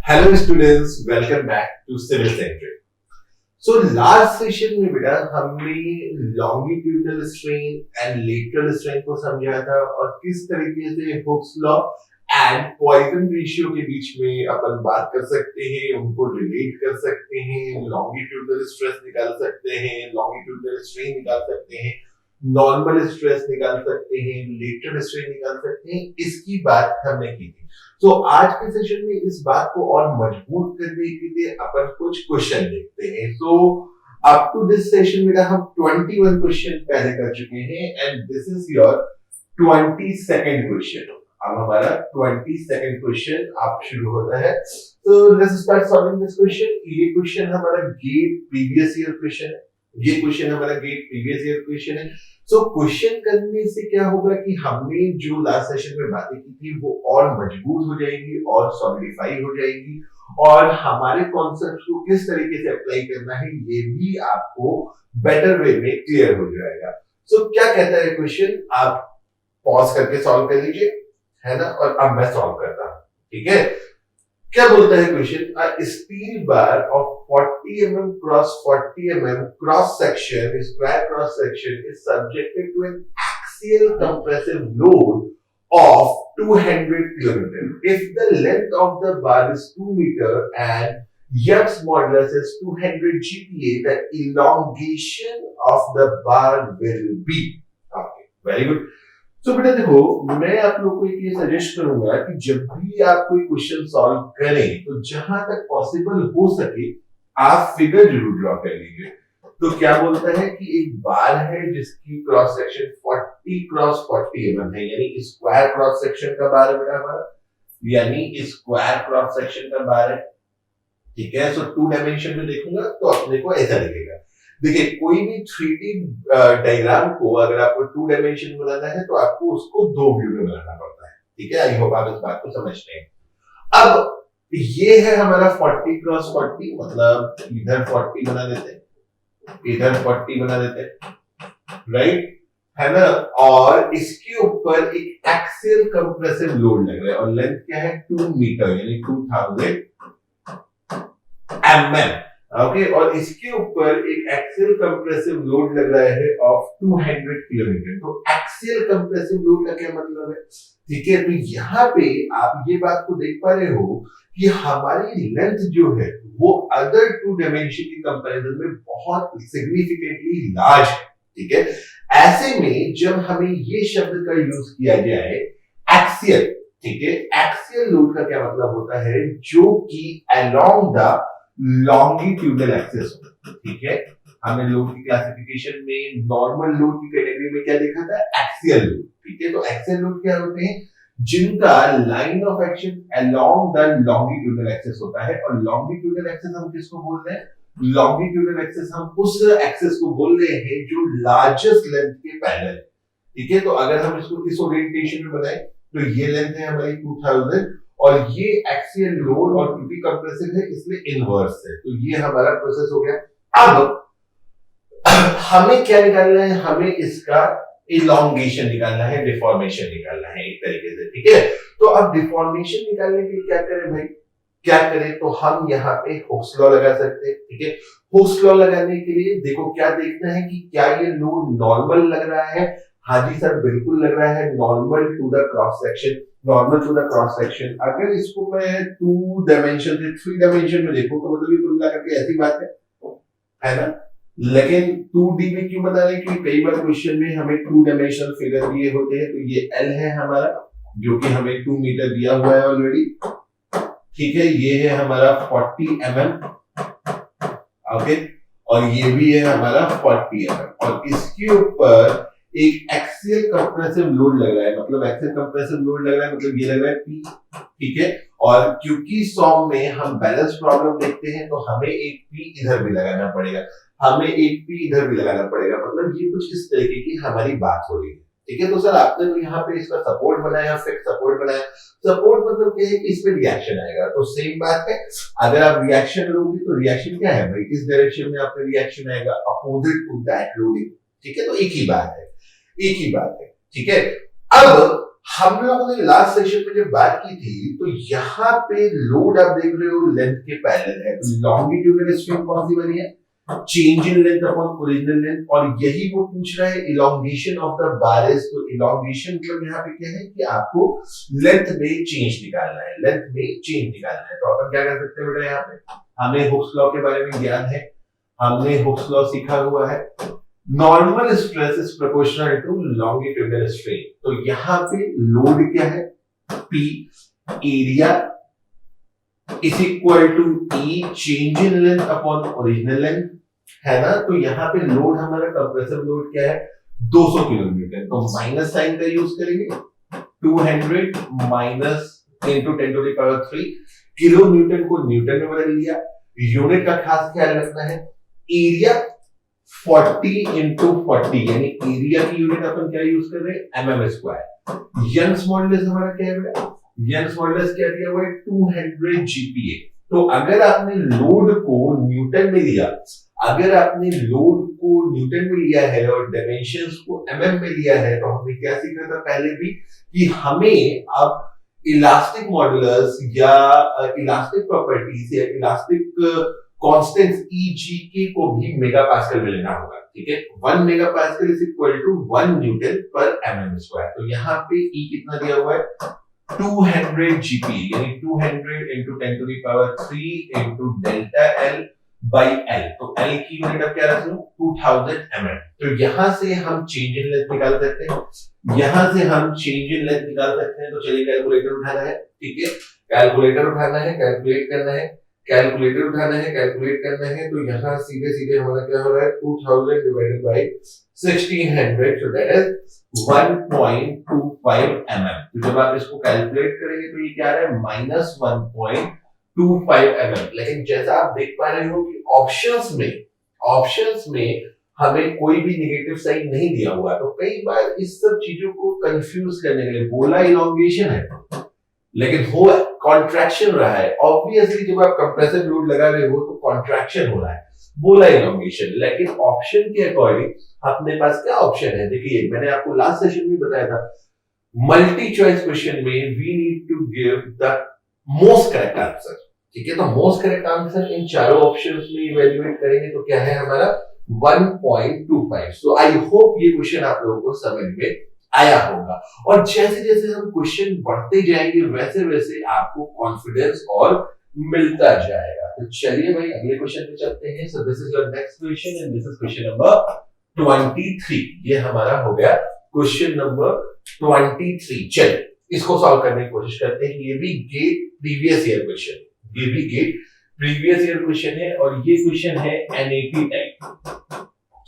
Hello students, welcome back to Civil Centric. So last session में बेटा हमने longitudinal strain and lateral strain को समझा था और किस तरीके से Hooke's law and Poisson ratio के बीच में अपन बात कर सकते हैं, उनको रिलेट कर सकते हैं, लॉन्गिट्यूडनल स्ट्रेस निकाल सकते हैं, लॉन्गिट्यूडनल स्ट्रेन निकाल सकते हैं, नॉर्मल स्ट्रेस निकाल सकते हैं, लेटरल स्ट्रेन निकाल सकते हैं। इसकी बात हमने की थी। तो आज के सेशन में इस बात को और मजबूत करने के लिए अपन कुछ क्वेश्चन देखते हैं। So up to this session में हम 21 क्वेश्चन पहले कर चुके हैं and this is your 22nd question. अब हमारा 22nd क्वेश्चन आप शुरू होता है। तो let's start solving this question. ये क्वेश्चन हमारा गेट प्रीवियस ईयर क्वेश्चन है। ये क्वेश्चन हमारा गेट प्रीवियस ईयर क्वेश्चन है। सो क्वेश्चन करने से क्या होगा कि हमने जो लास्ट सेशन में बातें की थी वो और मजबूत हो जाएंगी और सॉलिडिफाई हो जाएंगी और हमारे कॉन्सेप्ट को किस तरीके से अप्लाई करना है ये भी आपको बेटर वे में क्लियर हो जाएगा। सो क्या कहता है क्वेश्चन, आप पॉज करके सॉल्व कर लीजिए, है ना, और अब मैं सॉल्व करता हूं। ठीक है, क्या बोलता है question, a steel bar of 40 mm cross 40 mm cross section, square cross section is subjected to an axial compressive load of 200 kN. If the length of the bar is 2 meter and Young's modulus is 200 GPa, the elongation of the bar will be. Okay, very good. तो बेटा देखो, मैं आप लोग को ये suggest करूंगा कि जब भी आप कोई क्वेश्चन सॉल्व करें तो जहां तक पॉसिबल हो सके आप फिगर जरूर ड्रॉ कर लीजिए। तो क्या बोलता है कि एक बार है जिसकी क्रॉस सेक्शन 40 क्रॉस 40 mm है, यानी स्क्वायर क्रॉस सेक्शन का बार है बेटा हमारा, यानी स्क्वायर क्रॉस सेक्शन का बार है। ठीक है, सो 2 डायमेंशन में देखूंगा तो अपने को ऐसा दिखेगा। देखिए, कोई भी 3D डायग्राम को अगर आपको 2 डायमेंशन में बनाना है तो आपको उसको 2 व्यू में बनाना पड़ता है। ठीक है, आई होप आप इस बात को समझते हैं। अब ये है हमारा 40 क्रॉस 40, मतलब इधर 40 बना देते हैं, इधर 40 बना देते हैं, राइट, है ना। और इसके ऊपर एक एक्सियल कंप्रेसिव लोड लग रहा है और लेंथ क्या है 2 मीटर यानी 2000 mm। ओके, और इसके ऊपर एक एक्सियल कंप्रेसिव लोड लग रहा है ऑफ 200 किलोमीटर। तो एक्सियल कंप्रेसिव लोड का क्या मतलब है? ठीक है, तो यहाँ पे आप ये बात को देख पा रहे हो कि हमारी लेंथ जो है वो अदर 2 डायमेंशन के कंपैरिजन में बहुत सिग्निफिकेंटली लार्ज है। ठीक है, ऐसे में जब हमें ये शब्द का यूज किया जाए एक्सियल, ठीक है, एक्सियल लोड का क्या मतलब होता है, जो कि अलोंग द लॉन्गिट्यूडनल एक्सिस। ठीक है, हमने लोड की क्लासिफिकेशन में नॉर्मल लोड की कैटेगरी में क्या देखा था, एक्सियल लोड। ठीक है, तो एक्सियल लोड क्या होते हैं, जिनका line of action along the longitudinal axis होता है। और लॉन्गिट्यूडनल एक्सिस हम किसको बोल रहे हैं, लॉन्गिट्यूडनल एक्सिस हम उस एक्सिस को बोल रहे हैं जो लार्जेस्ट लेंथ के पैरेलल है। ठीक है, तो अगर हम इसको इस ओरिएंटेशन में बनाएं तो ये लेंथ है हमारी 2000 और ये एक्सियल लोड और क्योंकि कंप्रेसिव है इसलिए इनवर्स है। तो ये हमारा प्रोसेस हो गया। अब हमें क्या निकालना है, हमें इसका इलॉन्गेशन निकालना है, डिफॉर्मेशन निकालना है एक तरीके से। ठीक है, तो अब डिफॉर्मेशन निकालने के लिए क्या करें भाई, क्या करें, तो हम यहाँ पे हुक्स लॉ लगा सकते हैं। ठीक है, हुक्स लॉ लगाने के लिए देखो क्या देखना है कि क्या ये लोड नॉर्मल लग रहा है। हाँ जी सर, बिल्कुल लग रहा है, normal to the cross section, normal to the cross section. अगर इसको मैं 2 डायमेंशन से 3 डायमेंशन में देखूं तो मतलब ये कुल मिला करके ऐसी बात है ना। लेकिन 2D में क्यों बता रहे, क्योंकि कई बार क्वेश्चन में हमें 2 डायमेंशनल फिगर दिए होते हैं। तो ये L है हमारा, जो कि हमें 2 मीटर दिया हुआ है ऑलरेडी। ठीक है, ये है हमारा 40 mm, ओके, और ये भी है हमारा 40 mm और इसके ऊपर एक एक्सियल कंप्रेसिव लोड लग रहा है। मतलब एक्सियल कंप्रेसिव लोड लग रहा है मतलब ये लग रहा है P। ठीक है, और क्योंकि सॉम में हम बैलेंस प्रॉब्लम देखते हैं तो हमें एक P इधर भी लगाना पड़ेगा, हमें एक P इधर भी लगाना पड़ेगा। मतलब ये कुछ इस तरीके की हमारी बात हो रही है। ठीक है, तो सर आपने तो यहाँ पे इसका सपोर्ट बनाया, फिक्स सपोर्ट बनाया। सपोर्ट मतलब क्या है कि इसमें रिएक्शन आएगा। तो सेम बात है, अगर आप रिएक्शन लोगे तो रिएक्शन क्या है भाई, इस डायरेक्शन में आपका रिएक्शन आएगा अपोजिट टू दैट लोडिंग। ठीक है, तो एक ही बात है, एक ही बात है। ठीक है, अब हम लोगों ने लास्ट सेशन में जब बात की थी तो यहाँ पे लोड आप देख रहे हो लेंथ के पैरेलल है, तो लॉन्गिट्यूडनल स्ट्रिंग कौन सी बनी है, change in length upon original length, और यही वो पूछ रहा है इलोंगेशन ऑफ द बारिस। तो इलोंगेशन मतलब यहाँ पे क्या है कि आपको लेंथ में चेंज निकालना है, लेंथ में चेंज निकालना है। तो अपन क्या कर सकते हैं बेटा, यहाँ पे हमें हुक्स लॉ के बारे में ज्ञान है, हमने हुक्स लॉ सीखा हुआ है, normal stress is proportional to longitudinal strain. तो यहाँ पे लोड क्या है, P area is equal to E change in length upon original length, है ना। तो यहाँ पे लोड हमारा कंप्रेसिव लोड क्या है, 200 किलोमीटर। तो माइनस साइन का यूज करेंगे, 200 minus into 10 to the power 3 kilo newton को न्यूटन में बदल लिया। यूनिट का खास ख्याल रखना है, एरिया 40 इंटू 40 यानी एरिया की यूनिट अपन क्या यूज कर रहे हैं, mm स्क्वायर। यंग्स मॉडुलस हमारा क्या है बेटा, यंग्स मॉडुलस क्या दिया हुआ है, 200 GPa। तो अगर आपने लोड को न्यूटन में लिया, अगर आपने लोड को न्यूटन में लिया है और डायमेंशंस को mm में लिया है, तो हमने क्या सीखा था पहले भी कि हमें अब इलास्टिक मॉडुलस या इलास्टिक प्रॉपर्टीज या इलास्टिक कांस्टेंट्स EGK को भी मेगापास्कल में लेना होगा, ठीक है। 1 megapascal is equal to 1 newton पर mm स्क्वायर। तो यहाँ पे E कितना दिया हुआ है, 200 GPa यानी 200 into 10 to the power 3 into delta L by L। तो L की यूनिट अब क्या रख लूं, 2000 mm। तो यहां से हम चेंज इन लेंथ निकाल सकते हैं, यहां से हम चेंज इन लेंथ निकाल सकते हैं। तो चलिए कैलकुलेटर उठाना है, ठीक है, कैलकुलेटर उठाना है, कैलकुलेट करना है, कैलकुलेटर उठाना है, कैलकुलेट करना है। तो यहाँ सीधे सीधे हमारा क्या हो रहा है, 2000 divided by 1600, so that is 1.25 mm। तो जब आप इसको कैलकुलेट करेंगे तो ये क्या आ रहा है, माइनस 1.25 mm। लेकिन जैसा आप देख पा रहे हो कि ऑप्शंस में हमें कोई भी नेगेटिव साइन नहीं दिया हुआ, तो कई बार इस सब चीजों को कंफ्यूज करने के लिए बोला इलोंगेशन है लेकिन हो कॉन्ट्रैक्शन रहा है। ऑब्वियसली जब आप कंप्रेसिव लोड लगा रहे हो तो कॉन्ट्रैक्शन हो रहा है, बोला इलोंगेशन। लेकिन ऑप्शन के अकॉर्डिंग अपने पास क्या ऑप्शन है, देखिए मैंने आपको लास्ट सेशन में बताया था, मल्टी चॉइस क्वेश्चन में we need to give the most correct answer, ठीक है। तो मोस्ट करेक्ट आंसर इन चारों ऑप्शंस में इवैल्यूएट करेंगे तो क्या है हमारा 1.25। सो आई होप ये क्वेश्चन आप लोगों को समझ में आया होगा, और जैसे जैसे हम क्वेश्चन बढ़ते जाएंगे वैसे वैसे आपको कॉन्फिडेंस और मिलता जाएगा। तो चलिए भाई अगले क्वेश्चन पे चलते हैं। So this is your next question and this is question number 23। ये हमारा हो गया क्वेश्चन नंबर 23। चलिए इसको सॉल्व करने की कोशिश करते हैं। ये भी गेट प्रीवियस ईयर क्वेश्चन, ये भी गेट प्रीवियस ईयर क्वेश्चन है और ये क्वेश्चन है NAP टाइप,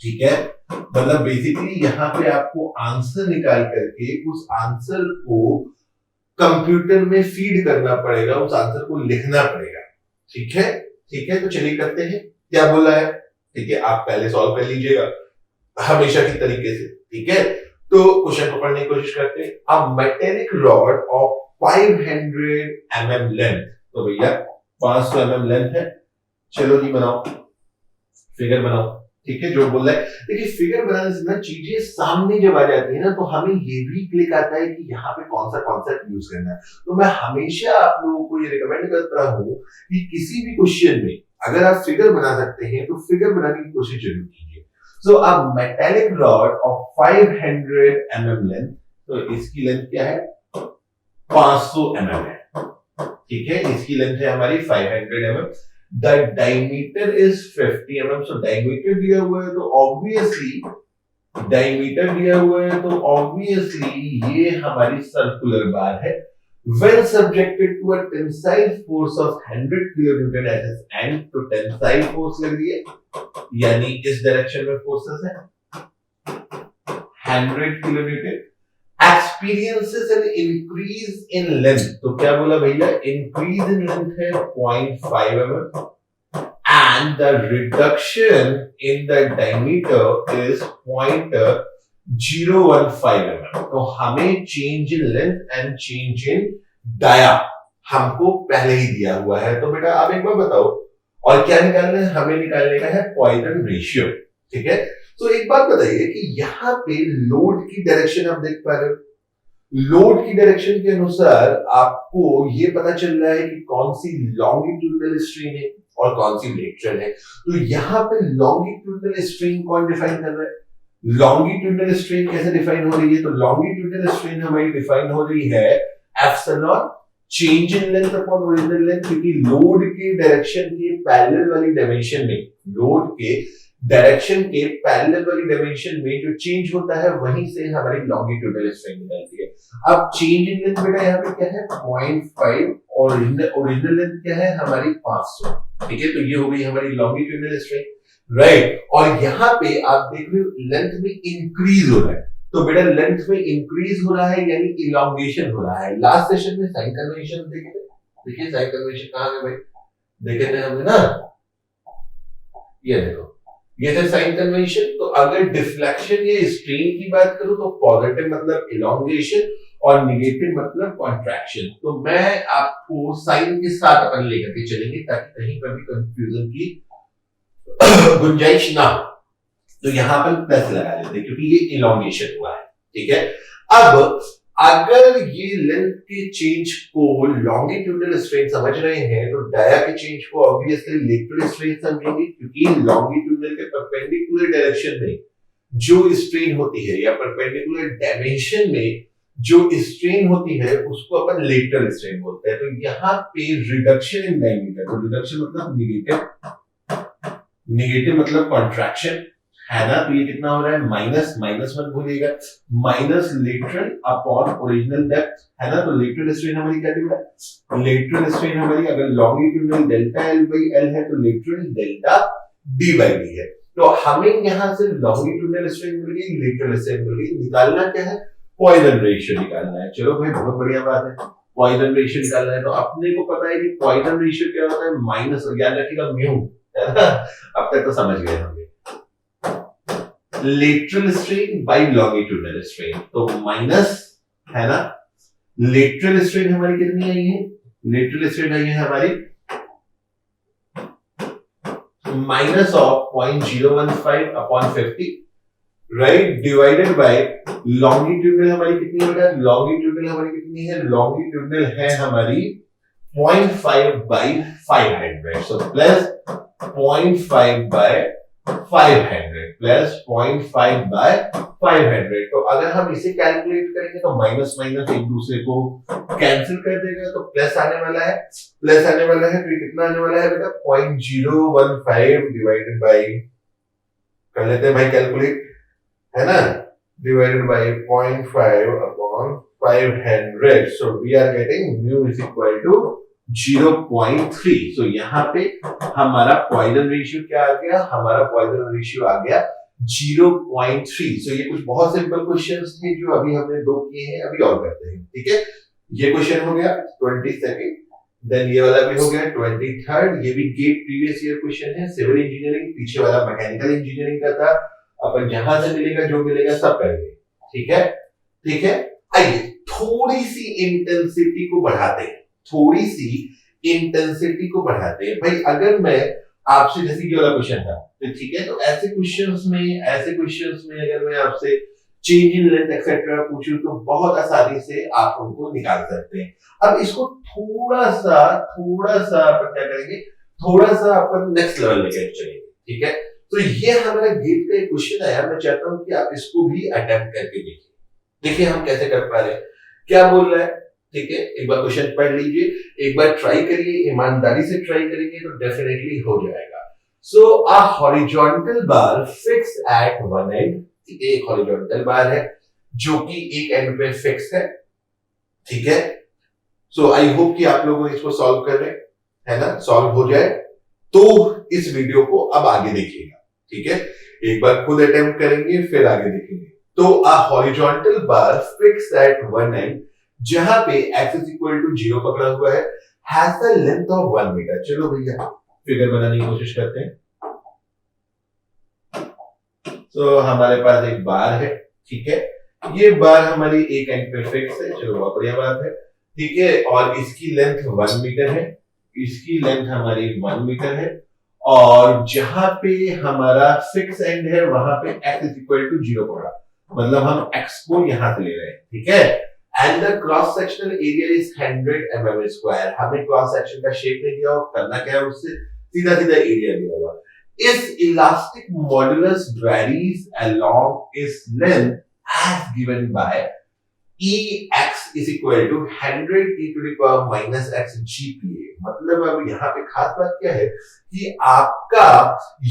ठीक है। मतलब बेसिकली यहाँ पे आपको आंसर निकाल करके उस आंसर को कंप्यूटर में फीड करना पड़ेगा, उस आंसर को लिखना पड़ेगा, ठीक है, ठीक है। तो चलिए करते हैं, क्या बोला है, ठीक है, आप पहले सॉल्व कर लीजिएगा हमेशा की तरीके से, ठीक है। तो क्वेश्चन को पढ़ने की कोशिश करते हैं। A metallic rod of 500 mm length, तो भैया 500 mm लेंथ है, चलो जी बनाओ, फिगर बनाओ, ठीक है। जो बोल रहा है, देखिए फिगर बनाने से ना चीजें सामने जब आ जाती है ना तो हमें ये भी क्लिक आता है कि यहाँ पे कौन सा कॉन्सेप्ट यूज करना है। तो मैं हमेशा आप लोगों को ये रिकमेंड करता हूँ कि किसी भी क्वेश्चन में अगर आप फिगर बना सकते हैं तो फिगर बनाने की कोशिश जरूर कीजिए। सो अब metallic rod of 500 mm length, तो इसकी लेंथ क्या है, 500 mm है, ठीक है। इसकी लेंथ है हमारी 500 mm, the diameter is 50 mm। so diameter दिया हुआ है तो obviously diameter दिया हुआ है तो obviously ये हमारी सर्कुलर बार है। when subjected to a tensile force of 100 kilonewton at its end, तो tensile force लग रही है यानी इस डायरेक्शन में फोर्सेस है 100 kilonewton, experiences an increase in length। तो क्या बोला भैया, increase in length है 0.5 mm and the reduction in the diameter is 0.015 mm। तो हमें change in length and change in dia हमको पहले ही दिया हुआ है। तो बेटा आप एक बार बताओ, और क्या निकालना है, हमें निकालने का है पॉइजन रेशियो, ठीक है। तो एक बात बताइए कि यहाँ पे लोड की डायरेक्शन आप देख पा रहे हो, लोड की डायरेक्शन के अनुसार आपको ये पता चल रहा है कि कौन सी लॉन्गिट्यूडनल स्ट्रेन है और कौन सी लेटरल है। तो यहाँ पे लॉन्गिट्यूडनल स्ट्रेन कौन डिफाइन कर रहा है? लॉन्गिट्यूडनल स्ट्रेन कैसे डिफाइन हो रही है? तो लॉन्गिट्यूडनल स्ट्रेन हमारी डिफाइन हो रही है epsilon change in length upon original length, क्योंकि लोड के डायरेक्शन के पैरेलल वाली डायमेंशन में, लोड के डायरेक्शन के पैरेलल वाली डायमेंशन में जो चेंज होता है वहीं से हमारी लॉन्गिट्यूडनल स्ट्रेन निकलती है। अब चेंज इन लेंथ बेटा यहाँ पे क्या है? 0.5 और ओरिजिनल लेंथ क्या है हमारी? 500। ठीक है, तो ये हो गई हमारी लॉन्गिट्यूडनल स्ट्रेन, राइट। और यहाँ पे आप देख रहे हो लेंथ में इंक्रीज हो रहा है, तो बेटा लेंथ में इंक्रीज हो रहा है यानी इलॉन्गेशन हो रहा है। लास्ट सेशन में साइन कन्वेंशन देखे थे, देखिए साइन कन्वेंशन कहां है भाई? देखे थे हमने ना, ये देखो, ये थे साइन कन्वेंशन। तो अगर डिफ्लेक्शन या स्ट्रेन की बात करूं तो पॉजिटिव मतलब इलॉन्गेशन और निगेटिव मतलब कॉन्ट्रैक्शन। तो मैं आपको साइन के साथ अपन लेकर के चलेंगे ताकि कहीं पर भी कंफ्यूजन की गुंजाइश ना हो। तो यहां पर प्लस लगा लेते क्योंकि ये इलॉन्गेशन हुआ है, ठीक है। अब अगर ये लेंथ के चेंज को लॉन्गिट्यूडनल स्ट्रेन समझ रहे हैं तो डाया के चेंज को ऑब्वियसली लेटरल स्ट्रेन समझेंगे, क्योंकि लॉन्गिट्यूडनल के परपेंडिकुलर डायरेक्शन में जो स्ट्रेन होती है या परपेंडिकुलर डायमेंशन में जो स्ट्रेन होती है उसको अपन लेटरल स्ट्रेन बोलते हैं। तो यहाँ पे रिडक्शन इन डायमीटर, तो रिडक्शन मतलब निगेटिव, निगेटिव मतलब कॉन्ट्रैक्शन है ना। तो ये कितना हो रहा है? माइनस, माइनस मत भूलिएगा, minus lateral upon original depth है ना। तो लेटरल स्ट्रेन हमारी क्या है? लेटरल स्ट्रेन हमारी अगर longitudinal delta L by L है तो lateral delta D by D है। तो हमें यहां से लॉन्गिट्यूडनल स्ट्रेन मिल गई, लेटरल स्ट्रेन मिल गई। निकालना क्या है? पॉइजन रेशियो निकालना है। चलो भाई बहुत बढ़िया बात है, पॉइजन रेशियो निकालना है। तो अपने को पता है कि पॉइजन रेशियो क्या होता है? माइनस, याद रखिएगा म्यू, है ना। अब तक तो समझ गए होंगे, lateral strain by longitudinal strain. तो माइनस है ना, लेटरल स्ट्रेन हमारी कितनी आई है? लेटरल स्ट्रेन आई है हमारी minus of 0.015 upon 50, right, divided by longitudinal हमारी कितनी है? लॉन्गिट्यूडनल हमारी कितनी है? लॉन्गिट्यूडनल है हमारी 0.5 by 500, so plus 0.5 by 500 plus 0.5 by 500। तो अगर हम इसे कैलकुलेट करेंगे तो माइनस माइनस एक दूसरे को कैंसिल कर देगा, तो प्लस आने वाला है, प्लस आने वाला है। तो कितना आने वाला है बेटा? 0.015 डिवाइडेड बाय, कर लेते हैं भाई कैलकुलेट, है ना, divided by 0.5 upon 500। So we are getting mu is equal to 0.3। सो यहाँ पे हमारा पॉइजन रेशियो क्या आ गया? हमारा पॉइजन रेशियो आ गया 0.3। सो ये कुछ बहुत सिंपल क्वेश्चंस थे जो अभी हमने दो किए हैं, अभी और करते हैं, ठीक है। ये क्वेश्चन हो गया 22nd, देन ये वाला भी हो गया 23rd। ये भी गेट प्रीवियस ईयर क्वेश्चन है, सिविल इंजीनियरिंग, पीछे वाला मैकेनिकल इंजीनियरिंग का था। अपन जहां से मिलेगा जो मिलेगा सब करेंगे, ठीक है, ठीक है। आइए थोड़ी सी इंटेंसिटी को बढ़ाते हैं, थोड़ी सी इंटेंसिटी को बढ़ाते हैं। भाई अगर मैं आपसे, जैसे कि वाला क्वेश्चन था, तो ठीक है, तो ऐसे क्वेश्चंस में अगर मैं आपसे चेंज इन लेंथ एक्सेट्रा पूछूं तो बहुत आसानी से आप उनको निकाल सकते हैं। अब इसको थोड़ा सा अपन क्या करेंगे, थोड़ा सा अपन नेक्स्ट लेवल में चलेंगे, ठीक है। तो ये हमारा गेट का एक क्वेश्चन आया, मैं चाहता हूं कि आप इसको भी अटेम्प्ट करके देखिए, देखिए हम कैसे कर पा रहे हैं, क्या बोल रहा है, ठीक है। एक बार क्वेश्चन पढ़ लीजिए, एक बार ट्राई करिए, ईमानदारी से ट्राई करेंगे तो डेफिनेटली हो जाएगा। So uh horizontal bar fix at one end, ठीक है, एक हॉरिजॉन्टल बार है जो कि एक एंड पे फिक्स है, ठीक है। सो आई होप कि आप लोग इसको सॉल्व कर रहे हैं, है ना, सॉल्व हो जाए तो इस वीडियो को अब आगे देखिएगा, ठीक है। एक बार खुद अटेम्प्ट करेंगे फिर आगे देखेंगे। तो अ horizontal bar fix at one and, जहां पे x इज इक्वल टू 0 पकड़ा हुआ है, has the length of 1 metre. चलो भैया फिगर बनाने की कोशिश करते हैं। तो हमारे पास एक बार है, ठीक है, ये बार हमारी एक एंड पे फिक्स है, चलो बहुत बढ़िया बात है, ठीक है। और इसकी लेंथ 1 मीटर है, इसकी लेंथ हमारी 1 मीटर है, और जहां पे हमारा फिक्स एंड है वहां पे x इज इक्वल टू 0 पकड़ा, मतलब हम x को यहां से ले रहे हैं, ठीक है। And the cross sectional area is 100 mm square. हमें क्रॉस सेक्शन का शेप नहीं दिया, करना क्या है, उससे सीधा सीधा एरिया दिया हुआ। इस इलास्टिक मॉडुलस वेरीज अलोंग इस length as given by Ex is equal to 100 e to the power minus x GPa। मतलब अब यहाँ पे खास बात क्या है कि आपका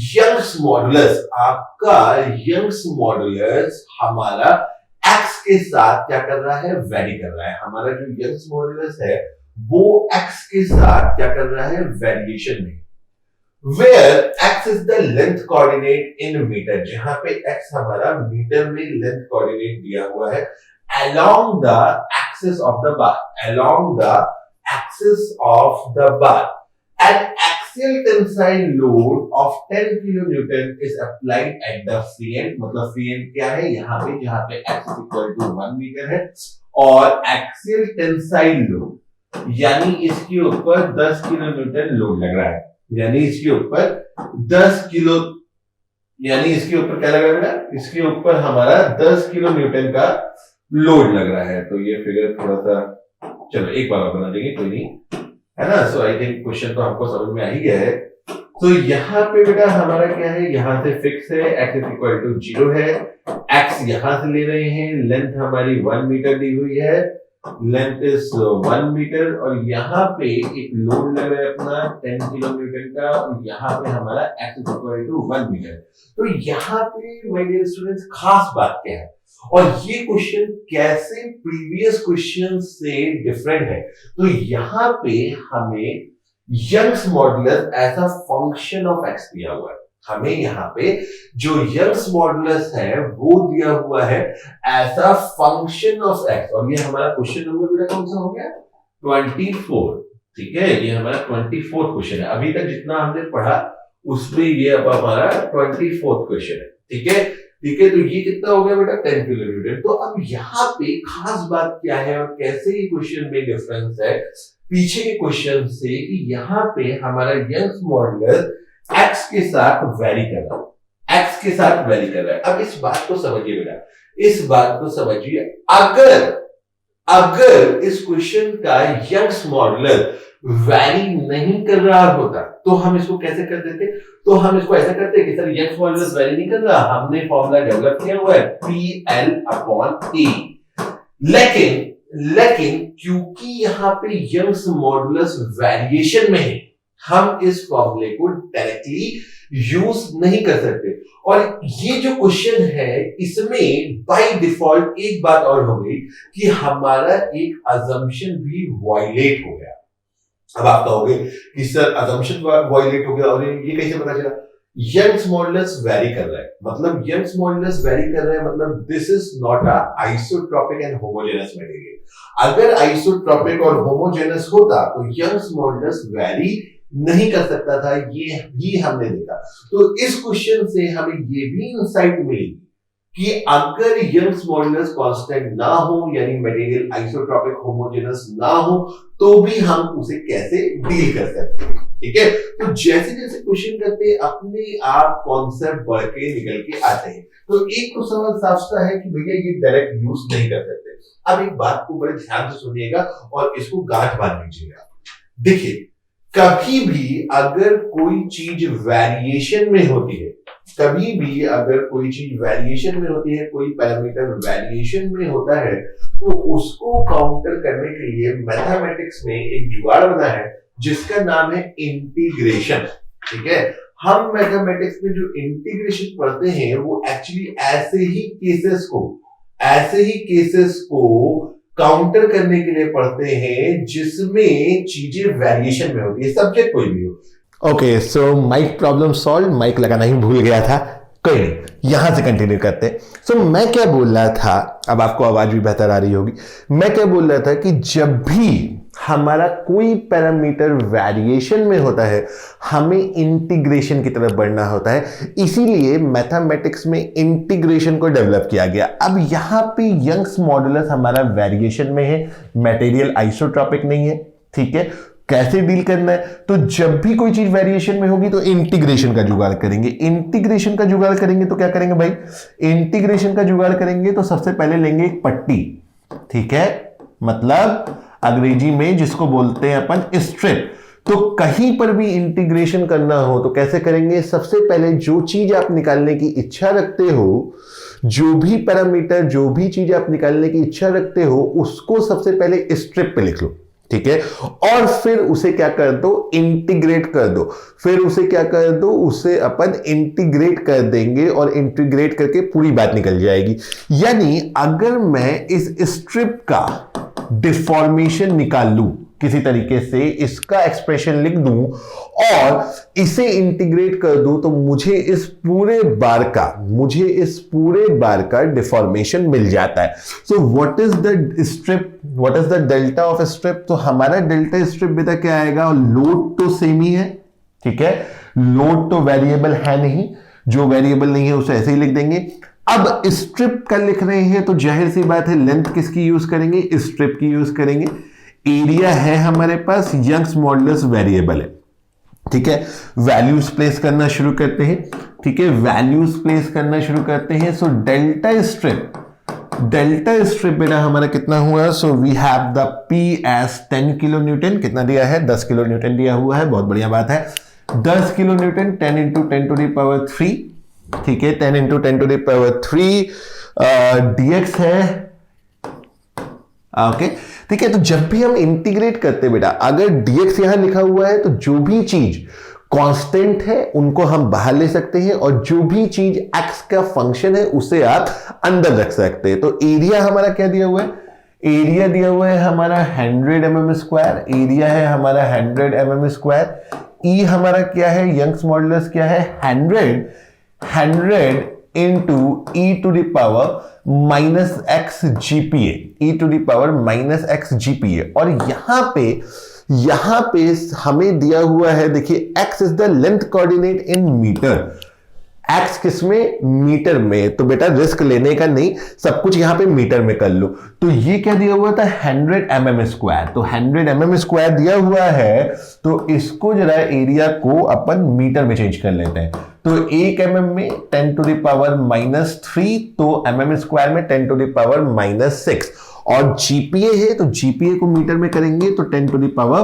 यंग्स मॉडुलस हमारा x के साथ क्या कर रहा है, वेरी कर रहा है। हमारा जो यंग्स मॉडुलस है वो x के साथ क्या कर रहा है, वेरिएशन में। Where x is the length coordinate in meter, जहां पे x हमारा मीटर में लेंथ कोऑर्डिनेट दिया हुआ है along the axis of the bar, an axial tensile load of 10 kilonewton is applied at the free end। मतलब free end क्या है, यहाँ पे जहां पे x is equal to 1 metre है और axial tensile load यानी इसके ऊपर 10 किलोन्यूटन लोड लग रहा है, यानी इसके ऊपर 10 किलो, यानी इसके ऊपर क्या लग रहा है, इसके ऊपर हमारा 10 किलो न्यूटन का लोड लग रहा है। तो ये फिगर थोड़ा सा, चलो एक बार बना देंगे, कोई नहीं, है ना। सो आई थिंक क्वेश्चन तो हमको समझ में आ ही गया है। तो यहाँ पे बेटा हमारा क्या है, यहाँ से फिक्स है, x इज इक्वल टू 0 है, x यहाँ से ले रहे हैं, लेंथ हमारी 1 मीटर दी हुई है, लेंथ इज 1 मीटर और यहाँ पे एक लोड लग रहा है अपना 10 किलोमीटर का और यहाँ पे हमारा x is equal to 1 metre. तो यहाँ पे माय डियर स्टूडेंट्स खास बात क्या है और ये क्वेश्चन कैसे प्रीवियस क्वेश्चन से डिफरेंट है, तो यहाँ पे हमें Young's modulus as a function of x दिया हुआ है। हमें यहाँ पे जो यंग्स मॉडुलस है वो दिया हुआ है as a function of x और ये हमारा क्वेश्चन नंबर बेटा कौन सा हो गया, 24। ठीक है, ये हमारा 24 क्वेश्चन है। अभी तक जितना हमने पढ़ा उसमें ये अब हमारा 24 क्वेश्चन है। ठीक है, ठीक है, तो ये कितना हो गया बेटा, 10 किलोमीटर। तो अब यहाँ पे खास बात क्या है और कैसे ये क्वेश्चन में डिफरेंस है पीछे के क्वेश्चन से कि यहाँ पे हमारा यंग्स मॉडुलस x के साथ वेरी कर रहा है, x के साथ वेरी कर रहा है। अब इस बात को समझिए बेटा, इस बात को समझिए, अगर इस क्वेश्चन का यंग्स मॉडुलस वेरी नहीं कर रहा होता तो हम इसको कैसे कर देते, तो हम इसको ऐसा करते कि सर यंग्स मॉडुलस वेरी नहीं कर रहा, हमने फॉर्मूला डेवलप किया हुआ है PL/A। लेकिन क्योंकि यहाँ पे यंग्स मॉडुलस वेरिएशन में है, हम इस फॉर्मूले को डायरेक्टली यूज नहीं कर सकते। और ये जो क्वेश्चन है इसमें बाय डिफॉल्ट एक बात और हो गई कि हमारा एक अजम्पशन भी वायलेट हो गया। अब आप कहोगे कि सर अजम्पशन वायलेट हो गया और ये कैसे पता चला, यंग्स मॉडुलस वेरी कर रहा है, मतलब यंग्स मॉडुलस वेरी कर रहा है मतलब this is not a isotropic and homogeneous material. अगर आइसोट्रोपिक और होमोजेनस होता तो यंग्स मॉडुलस वेरी नहीं कर सकता था, ये भी हमने देखा। तो इस क्वेश्चन से हमें ये भी इंसाइट मिली कि अगर यंग्स मॉडुलस कांस्टेंट ना हो यानी मटेरियल आइसोट्रोपिक होमोजेनस ना हो तो भी हम उसे कैसे डील कर सकते हैं। ठीक है, तो जैसे जैसे क्वेश्चन करते हैं अपने आप कॉन्सेप्ट बढ़ के निकल के आते हैं। तो एक तो सवाल साफ है कि भैया ये डायरेक्ट यूज नहीं कर सकते। अब एक बात को बड़े ध्यान से सुनिएगा और इसको गांठ बांध लीजिएगा। देखिए, कभी भी अगर कोई चीज वेरिएशन में होती है, कभी भी अगर कोई चीज वेरिएशन में होती है, कोई पैरामीटर वेरिएशन में होता है, तो उसको काउंटर करने के लिए मैथमेटिक्स में एक जुगाड़ बना है जिसका नाम है इंटीग्रेशन। ठीक है, हम मैथमेटिक्स में जो इंटीग्रेशन पढ़ते हैं वो एक्चुअली ऐसे ही केसेस को काउंटर करने के लिए पढ़ते हैं जिसमें चीजें वेरिएशन में होती है, सब्जेक्ट कोई भी हो। ओके, सो माइक प्रॉब्लम सॉल्व, माइक लगाना ही भूल गया था, कोई नहीं, यहां से कंटिन्यू करते हैं। सो मैं क्या बोल रहा था, अब आपको आवाज भी बेहतर आ रही होगी। मैं क्या बोल रहा था कि जब भी हमारा कोई पैरामीटर वेरिएशन में होता है हमें इंटीग्रेशन की तरफ बढ़ना होता है, इसीलिए मैथमेटिक्स में इंटीग्रेशन को डेवलप किया गया। अब यहां पे यंग्स मॉडुलस हमारा वेरिएशन में है, मटेरियल आइसोट्रोपिक नहीं है। ठीक है, कैसे डील करना है, तो जब भी कोई चीज वेरिएशन में होगी तो इंटीग्रेशन का जुगाड़ करेंगे। इंटीग्रेशन का जुगाड़ करेंगे तो क्या करेंगे भाई, इंटीग्रेशन का जुगाड़ करेंगे तो सबसे पहले लेंगे एक पट्टी। ठीक है, मतलब अंग्रेजी में जिसको बोलते हैं अपन स्ट्रिप। तो कहीं पर भी इंटीग्रेशन करना हो तो कैसे करेंगे? सबसे पहले जो चीज आप निकालने की इच्छा रखते हो, जो भी पैरामीटर, जो भी चीज आप निकालने की इच्छा रखते हो, उसको सबसे पहले स्ट्रिप पे लिख लो, ठीक है? और फिर उसे क्या कर दो? इंटीग्रेट कर दो। फिर उसे क्या कर दो? उसे अपन इंटीग्रेट कर देंगे और इंटीग्रेट करके पूरी बात निकल जाएगी। यानी अगर मैं इस स्ट्रिप का डिफॉर्मेशन निकाल लूं, किसी तरीके से इसका एक्सप्रेशन लिख दूं और इसे इंटीग्रेट कर दूं, तो मुझे इस पूरे बार का डिफॉर्मेशन मिल जाता है। So what is the strip, what is the delta of strip? तो हमारा डेल्टा स्ट्रिप बेटा क्या आएगा? लोड तो सेम ही है, ठीक है? लोड तो वेरिएबल है नहीं, जो वेरिएबल नहीं है उसे ऐसे ही लिख देंगे। अब स्ट्रिप का लिख रहे हैं तो जाहिर सी बात है लेंथ किसकी यूज करेंगे? स्ट्रिप की यूज करेंगे। एरिया है हमारे पास, यंग्स मॉडुलस वेरिएबल है, ठीक है? वैल्यूज प्लेस करना शुरू करते हैं, ठीक है? वैल्यूज प्लेस करना शुरू करते हैं। सो डेल्टा स्ट्रिप बेटा हमारा कितना हुआ? So we have the P as 10 kilo newton. कितना दिया है? 10 किलो न्यूटन दिया हुआ है, बहुत बढ़िया बात है। 10 kilo newton 10 into 10 to the power 3, ठीक है? 10 into 10 to the power 3 dx है, ओके, ठीक है? तो जब भी हम इंटीग्रेट करते हैं बेटा, अगर dx यहां लिखा हुआ है तो जो भी चीज कांस्टेंट है उनको हम बाहर ले सकते हैं और जो भी चीज x का फंक्शन है उसे आप अंदर रख सकते हैं। तो एरिया हमारा क्या दिया हुआ है? एरिया दिया हुआ है हमारा 100 mm स्क्वायर। एरिया है हमारा 100 mm स्क्वायर। ई हमारा क्या है? यंग्स मॉडुलस क्या है? 100 into e to the power minus x GPa, e to the power minus x GPa. और यहां पे हमें दिया हुआ है, देखिए x is the length coordinate in metre. x किसमें? मीटर में। तो बेटा रिस्क लेने का नहीं, सब कुछ यहां पे मीटर में कर लो। तो ये क्या दिया हुआ था? 100 mm स्क्वायर। तो 100 mm स्क्वायर दिया हुआ है, तो इसको जरा एरिया को अपन मीटर में चेंज कर लेते हैं। तो 1 mm में 10 टू द पावर माइनस 3, तो mm स्क्वायर में 10 टू द पावर माइनस 6। और जीपीए है तो जीपीए को मीटर में करेंगे तो 10 टू द पावर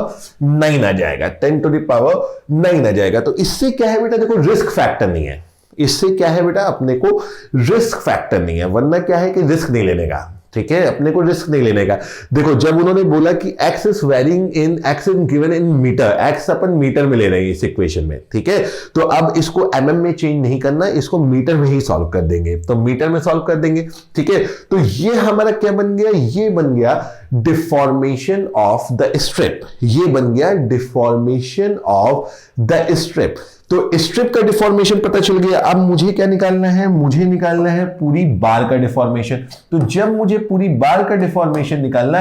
9 आ जाएगा, 10 टू द पावर 9 आ जाएगा। तो इससे क्या है बेटा? देखो रिस्क फैक्टर नहीं है। इससे क्या है बेटा? अपने को रिस्क फैक्टर नहीं है, वरना क्या है कि रिस्क नहीं लेने का, ठीक है? अपने को रिस्क नहीं लेने का। देखो जब उन्होंने बोला कि x is varying in, x is given in metre, x अपन मीटर में ले रहे हैं इस इक्वेशन में, ठीक है? तो अब इसको mm में चेंज नहीं करना, इसको मीटर में ही सॉल्व कर देंगे। तो मीटर में सॉल्व कर देंगे, ठीक है? तो ये हमारा क्या बन गया? ये बन गया डिफॉर्मेशन ऑफ द स्ट्रिप। ये बन गया डिफॉर्मेशन ऑफ द स्ट्रिप। तो स्ट्रिप का डिफॉर्मेशन पता चल गया। अब मुझे क्या निकालना है? मुझे निकालना है पूरी बार का डिफॉर्मेशन। तो जब मुझे पूरी बार का डिफॉर्मेशन निकालना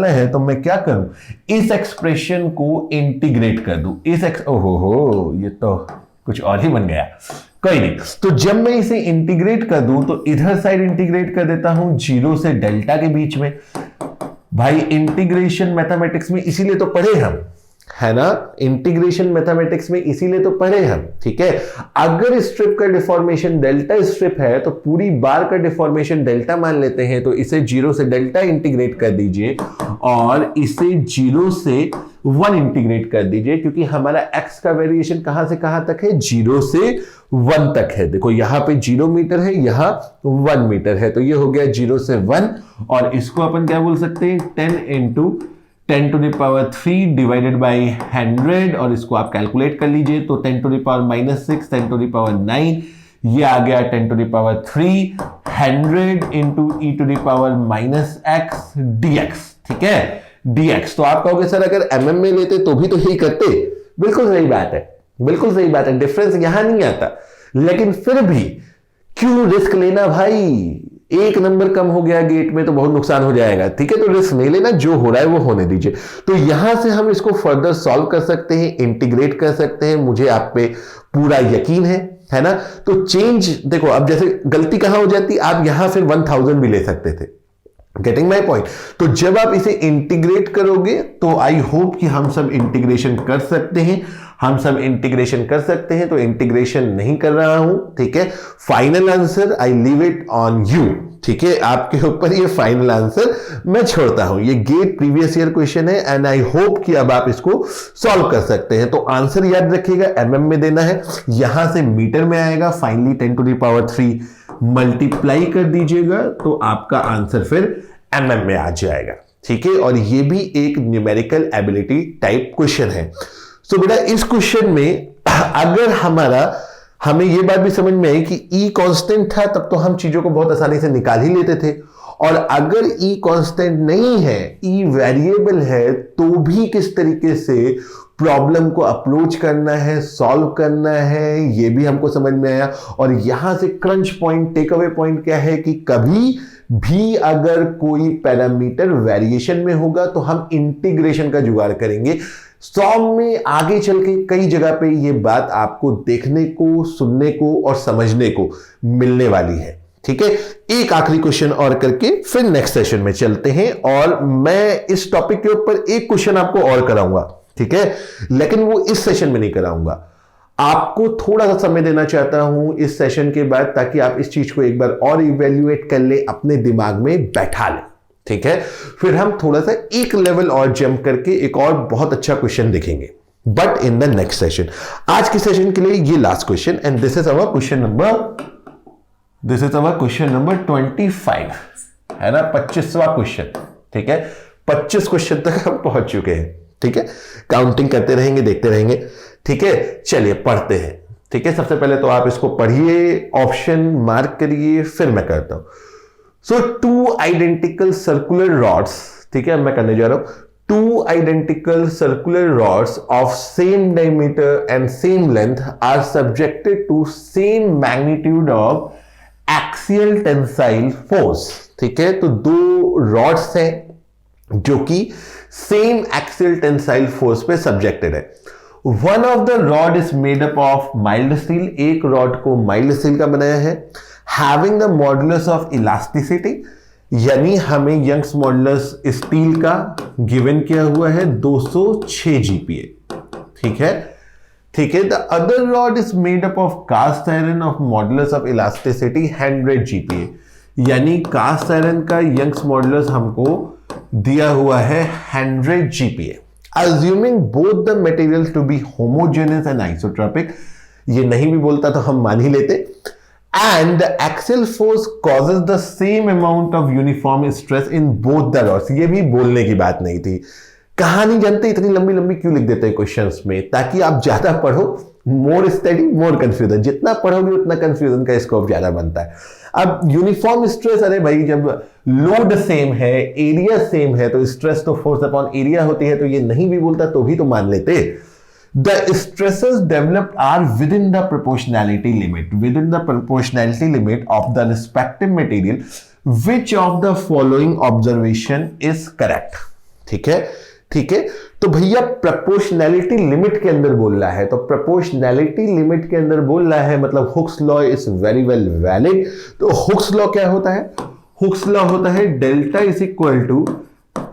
है, तो मैं क्या करूं? इस एक्सप्रेशन को इंटीग्रेट कर दूं। ये तो कुछ और ही बन गया, कोई नहीं। तो जब मैं इसे इंटीग्रेट कर दूं तो इधर साइड इंटीग्रेट कर देता हूं 0 से डेल्टा के बीच में। भाई इंटीग्रेशन मैथमेटिक्स में इसीलिए तो पढ़े हम, है ना? इंटीग्रेशन मैथमेटिक्स में इसीलिए तो पढ़े हम, ठीक है? अगर स्ट्रिप का डिफॉर्मेशन डेल्टा स्ट्रिप है तो पूरी बार का डिफॉर्मेशन डेल्टा मान लेते हैं। तो इसे 0 से डेल्टा इंटीग्रेट कर दीजिए और इसे 0 से 1 इंटीग्रेट कर दीजिए, क्योंकि हमारा x का वेरिएशन कहां से कहां तक है? 0 से 1 तक है। देखो यहां पे 0 मीटर है, यहां 1 मीटर है, तो ये हो गया 0 से 1। और इसको अपन क्या बोल सकते हैं? 10 into 10 to the power 3 divided by 100, और इसको आप कैलकुलेट कर लीजिए। तो 10 to the power minus 6, 10 to the power 9, ये आ गया 10 to the power 3, 100 into e to the power minus x dx, ठीक है? dx। तो आप कहोगे सर अगर mm में लेते तो भी तो यही करते। बिल्कुल सही बात है, बिल्कुल सही बात है, डिफरेंस यहां नहीं आता। लेकिन फिर भी क्यों रिस्क लेना भाई? एक नंबर कम हो गया गेट में तो बहुत नुकसान हो जाएगा, ठीक है? तो रिस्क नहीं लेना, जो हो रहा है वो होने दीजिए। तो यहां से हम इसको फर्दर सॉल्व कर सकते हैं, इंटीग्रेट कर सकते हैं, मुझे आप पे पूरा यकीन है ना? तो चेंज देखो, अब जैसे गलती कहां हो जाती, आप यहां फिर 1000 भी ले सकते थे, गेटिंग माई पॉइंट। तो जब आप इसे इंटीग्रेट करोगे तो आई होप कि हम सब इंटीग्रेशन कर सकते हैं, हम सब इंटीग्रेशन कर सकते हैं। तो इंटीग्रेशन नहीं कर रहा हूं, ठीक है। Final answer I leave it on you, ठीक है, आपके ऊपर ये फाइनल आंसर मैं छोड़ता हूं। ये गेट प्रीवियस ईयर क्वेश्चन है एंड आई होप कि अब आप इसको सॉल्व कर सकते हैं। तो आंसर याद रखिएगा, एमएम में देना है, यहां से मीटर में आएगा, finally 10 to the power 3 multiply कर दीजिएगा तो आपका आंसर फिर एमएम में आ जाएगा, ठीक है। और ये भी एक न्यूमेरिकल एबिलिटी टाइप क्वेश्चन है। सो बेटा इस क्वेश्चन में अगर हमें ये बात भी समझ में आई कि ई कांस्टेंट था तब तो हम चीजों को बहुत आसानी से निकाल ही लेते थे, और अगर ई कांस्टेंट नहीं है, ई वेरिएबल है, तो भी किस तरीके से प्रॉब्लम को अप्रोच करना है, सॉल्व करना है, ये भी हमको समझ में आया। और यहां से crunch point, take away point क्या है कि कभी भी अगर कोई पैरामीटर वेरिएशन में होगा तो हम इंटीग्रेशन का जुगाड़ करेंगे। सॉल्व में आगे चल के कई जगह पे ये बात आपको देखने को, सुनने को और समझने को मिलने वाली है, ठीक है। एक आखिरी क्वेश्चन और करके फिर नेक्स्ट सेशन में चलते हैं, और मैं इस टॉपिक के ऊपर एक क्वेश्चन आपको और कराऊंगा, ठीक है, लेकिन वो इस सेशन में नहीं कराऊंगा। आपको थोड़ा सा समय देना चाहता हूं इस सेशन के बाद, ताकि आप इस चीज को एक बार और इवेल्युएट कर ले, अपने दिमाग में बैठा ले, ठीक है। फिर हम थोड़ा सा एक लेवल और जंप करके एक और बहुत अच्छा क्वेश्चन देखेंगे, but in the next session. आज के सेशन के लिए ये last question, and this is our question number 25 है ना, 25वां क्वेश्चन, ठीक है। 25 क्वेश्चन तक हम पहुंच चुके हैं, ठीक है। काउंटिंग करते रहेंगे, देखते रहेंगे, ठीक है। चलिए पढ़ते हैं, ठीक है। सबसे पहले तो आप इसको पढ़िए, ऑप्शन मार्क करिए, फिर मैं करता हूं। सो 2 आइडेंटिकल सर्कुलर रॉड्स, ठीक है, मैं करने जा रहा हूं। 2 identical circular rods of same diameter and same length are subjected to same magnitude of axial tensile force, ठीक है। तो 2 rods हैं जो कि same axial tensile force पे subjected है। One of the rod is made up of mild steel, एक rod को mild steel का बनाया है, having the modulus of elasticity, यानी हमें यंग्स मॉडुलस स्टील का गिवन किया हुआ है 206 जीपीए, ठीक है, ठीक है। The other rod is made up of cast iron of modulus of elasticity 100 GPa, यानी कास्ट आयरन का यंग्स मॉडुलस हमको दिया हुआ है 100 GPa. Assuming both the material to be homogeneous and isotropic, ये नहीं भी बोलता तो हम मान ही लेते, and the axial force causes the same amount of uniform stress in both the rods। ये भी बोलने की बात नहीं थी, कहानी जानते इतनी लंबी लंबी क्यों लिख देते हैं क्वेश्चंस में, ताकि आप ज्यादा पढ़ो, मोर स्टडी मोर कंफ्यूजन, जितना पढ़ोगे उतना कंफ्यूजन का स्कोप ज्यादा बनता है। अब यूनिफॉर्म स्ट्रेस, अरे भाई जब लोड सेम है, एरिया सेम है, तो स्ट्रेस तो फोर्स अपॉन एरिया होती है, तो ये नहीं भी बोलता तो भी तो मान लेते। The stresses developed are within the proportionality limit of the respective material. Which of the following observation is correct? ठीक है, ठीक है। तो भैया प्रोपोर्शनैलिटी लिमिट के अंदर बोल रहा है, तो प्रोपोर्शनैलिटी लिमिट के अंदर बोल रहा है मतलब Hooke's law is very well valid. तो हुक्स लॉ क्या होता है? हुक्स लॉ होता है delta is equal to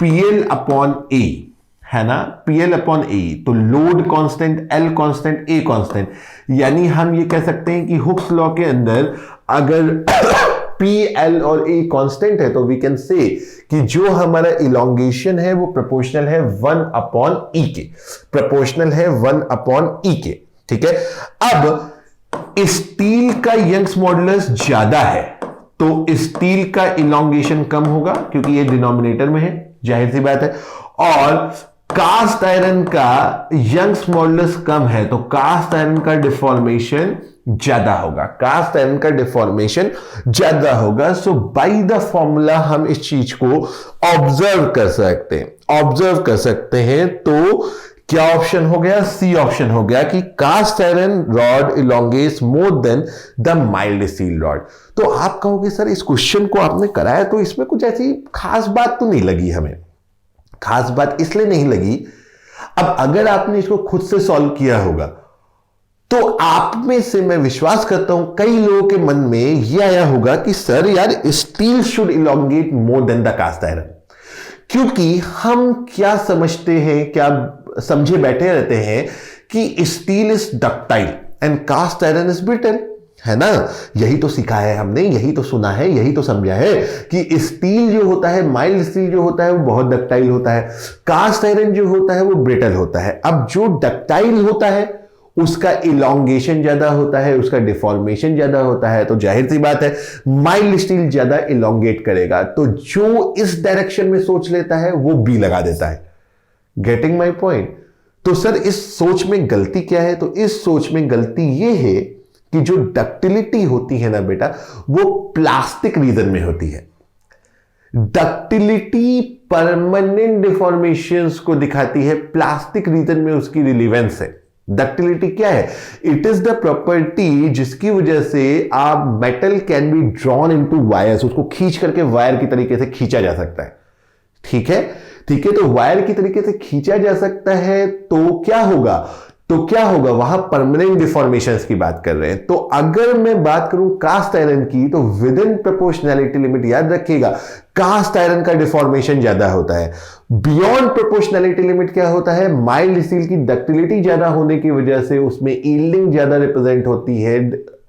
PL upon A, है ना, PL अपॉन A। तो load constant, L constant, A constant, यानी हम ये कह सकते हैं कि हुक्स लॉ के अंदर अगर PL और A कांस्टेंट है तो वी कैन से कि जो हमारा इलोंगेशन है वो प्रोपोर्शनल है 1 अपॉन E के, प्रोपोर्शनल है 1 अपॉन E के, ठीक है। अब स्टील का यंग्स मॉडुलस ज्यादा है तो स्टील का इलोंगेशन कम होगा क्योंकि ये डिनोमिनेटर में है, जाहिर सी बात है, और कास्ट आयरन का यंग्स मॉडुलस कम है तो कास्ट आयरन का डिफॉर्मेशन ज्यादा होगा, कास्ट आयरन का डिफॉर्मेशन ज्यादा होगा। सो बाय द फॉर्मूला हम इस चीज को ऑब्जर्व कर सकते हैं, तो क्या ऑप्शन हो गया? सी ऑप्शन हो गया कि cast iron rod elongates more than the mild steel rod. तो आप कहोगे सर इस क्वेश्चन को आपने कराया तो इसमें कुछ ऐसी खास बात तो नहीं लगी हमें। खास बात इसलिए नहीं लगी, अब अगर आपने इसको खुद से सॉल्व किया होगा तो आप में से मैं विश्वास करता हूं कई लोगों के मन में यह आया होगा कि सर यार steel should elongate more than the cast iron, क्योंकि हम क्या समझते हैं, क्या समझे बैठे रहते हैं कि steel is ductile and cast iron is brittle, है ना। यही तो सीखा है हमने, यही तो सुना है, यही तो समझा है कि स्टील जो होता है, माइल्ड स्टील जो होता है वो बहुत डक्टाइल होता है, कास्ट आयरन जो होता है वो ब्रिटल होता है। अब जो डक्टाइल होता है उसका इलोंगेशन ज्यादा होता है, उसका डिफॉर्मेशन ज्यादा होता है, तो जाहिर सी बात है माइल्ड स्टील ज्यादा इलोंगेट करेगा। तो जो इस डायरेक्शन में सोच लेता है वो बी लगा देता है। Getting my point. तो सर इस सोच में गलती क्या है? तो इस सोच में गलती ये है कि जो डक्टिलिटी होती है ना बेटा, वो प्लास्टिक रीजन में होती है। डक्टिलिटी परमानेंट डिफॉर्मेशंस को दिखाती है, प्लास्टिक रीजन में उसकी रिलीवेंस है। डक्टिलिटी क्या है? इट इज द प्रॉपर्टी जिसकी वजह से आप metal can be drawn into wires, उसको खींच करके वायर की तरीके से खींचा जा सकता है। ठीक है, ठीक है। तो वायर की तरीके से खींचा जा सकता है तो क्या होगा? वहां परमानेंट डिफॉर्मेशंस की बात कर रहे हैं। तो अगर मैं बात करूं कास्ट आयरन की, तो विद इन प्रोपोर्शनैलिटी लिमिट याद रखिएगा कास्ट आयरन का डिफॉर्मेशन ज्यादा होता है। बियॉन्ड प्रोपोर्शनैलिटी लिमिट क्या होता है? माइल्ड स्टील की डक्टिलिटी ज्यादा होने की वजह से उसमें यील्डिंग ज्यादा रिप्रेजेंट होती है,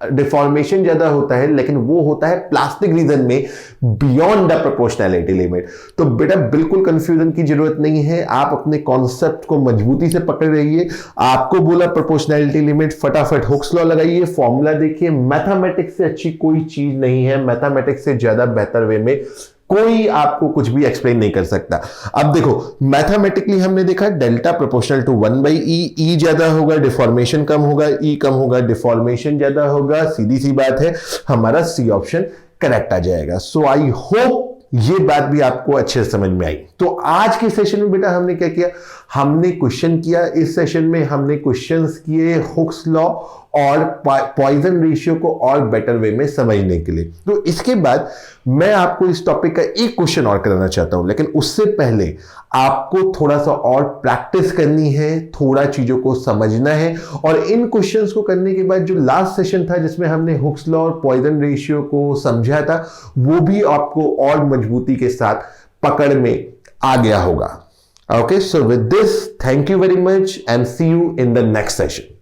डिफॉर्मेशन ज्यादा होता है, लेकिन वो होता है प्लास्टिक रीजन में बियॉन्ड द प्रोपोर्शनैलिटी लिमिट। तो बेटा बिल्कुल कंफ्यूजन की जरूरत नहीं है, आप अपने कॉन्सेप्ट को मजबूती से पकड़ रहिए। आपको बोला प्रोपोर्शनैलिटी लिमिट, फटाफट हुक्स लॉ लगाइए, फॉर्मूला देखिए। मैथमेटिक्स से अच्छी कोई चीज नहीं है, मैथमेटिक्स से ज्यादा बेहतर वे में कोई आपको कुछ भी एक्सप्लेन नहीं कर सकता। अब देखो मैथमेटिकली हमने देखा डेल्टा प्रोपोर्शनल टू 1/e, ई ज्यादा होगा डिफॉर्मेशन कम होगा, ई कम होगा डिफॉर्मेशन ज्यादा होगा। सीधी सी बात है, हमारा सी ऑप्शन करेक्ट आ जाएगा। सो आई होप ये बात भी आपको अच्छे से समझ में आई। तो आज के सेशन में बेटा हमने क्या किया? हमने क्वेश्चन किया। इस सेशन में हमने क्वेश्चंस किए हुक्स लॉ और पॉइजन रेशियो को और बेटर वे में समझने के लिए। तो इसके बाद मैं आपको इस टॉपिक का एक क्वेश्चन और कराना चाहता हूं, लेकिन उससे पहले आपको थोड़ा सा और प्रैक्टिस करनी है, थोड़ा चीजों को समझना है। और इन क्वेश्चंस को करने के बाद जो लास्ट सेशन था जिसमें हमने हुक्स लॉ और पॉइजन रेशियो को समझा था, वो भी आपको और मजबूती के साथ पकड़ में आ गया होगा। Okay, so with this thank you very much and see you in the next session.